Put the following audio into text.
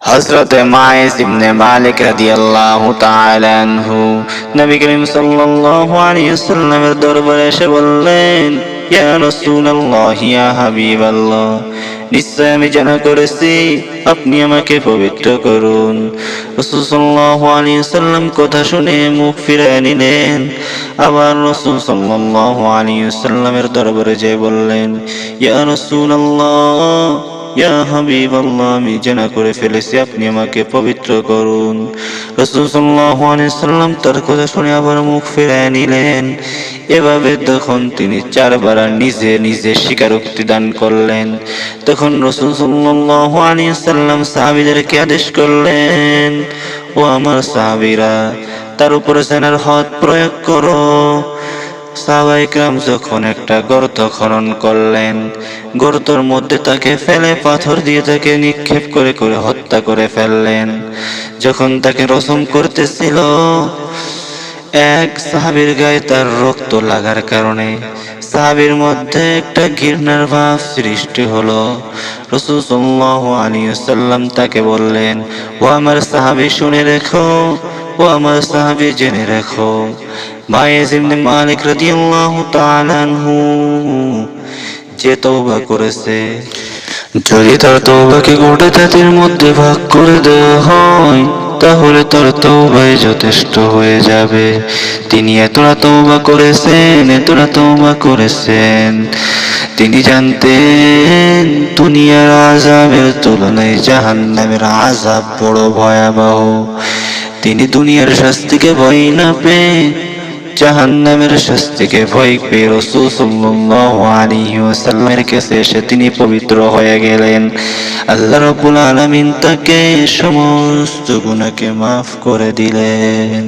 হযরতে মাইস ইবনে মালিক রাদিয়াল্লাহু তাআলা আনহু নবী করিম সাল্লাল্লাহু আলাইহি ওয়াসাল্লামের দরবারে এসে বললেন, ইয়া রাসূলুল্লাহ, ইয়া হাবিবাল্লাহ, নিশ্চয় আমি জানা করেছি আপনি আমাকে পবিত্র করুন। রাসূল সাল্লাল্লাহু আলাইহি ওয়াসাল্লাম কথা শুনে মুখ ফিরিয়ে নিলেন। আবার রাসূল সাল্লাল্লাহু আলাইহি ওয়াসাল্লামের দরবারে যেয়ে বললেন, ইয়া রাসূলুল্লাহ, ইয়া হাবিবাল্লাহ, আমি জানা করে ফেলেছি আপনি আমাকে পবিত্র করুন। রাসূল সাল্লাল্লাহু আলাইহি ওয়াসাল্লাম তার কথা শুনে আবার মুখ ফিরিয়ে নিলেন। এভাবে তখন তিনি চারবার নিজে নিজে স্বীকারোক্তি দান করলেন। তখন রাসূল সাল্লাল্লাহু আলাইহি ওয়াসাল্লাম সাহাবীদেরকে আদেশ করলেন, ও আমার সাহাবীরা, তার উপরে সেনার হাত প্রয়োগ করো। সাহাবায়ে কেরাম যখন একটা গর্ত খনন করলেন, গর্তের মধ্যে তাকে ফেলে পাথর দিয়ে তাকে নিক্ষেপ করে করে হত্যা করে ফেললেন। যখন তাকে রসম করতেছিল, এক সাহাবীর গায়ে তার রক্ত লাগার কারণে সাহাবীর মধ্যে একটা ঘৃণার ভাব সৃষ্টি হলো। রাসূল সাল্লাল্লাহু আলাইহি ওয়াসাল্লাম তাকে বললেন, ও আমার সাহাবী, শুনে রেখো, ও আমার সাহাবী, জেনে রেখো, মাইস ইবনে মালিক রাদিয়াল্লাহু তাআলা আনহু যে তওবা করেছে, যদি তার তওবাকে গোটা জাতির মধ্যে ভাগ করে দেওয়া হয়, তাহলে তার তওবাই যথেষ্ট হয়ে যাবে। তিনি এতটা তওবা করেছেন, তিনি জানতেন দুনিয়ার আযাবের তুলনায় জাহান্নামের আযাব বড় ভয়াবহ। তিনি দুনিয়ার শাস্তিকে ভয় না পেয়ে জাহান্নামের শাস্তিকে ভয় পেয়ে রাসূল সাল্লাল্লাহু আলাইহি ওয়াসাল্লামের কাছে এসে তিনি পবিত্র হয়ে গেলেন। আল্লাহ রাব্বুল আলামিন তাকে সমস্ত গুনাহকে মাফ করে দিলেন।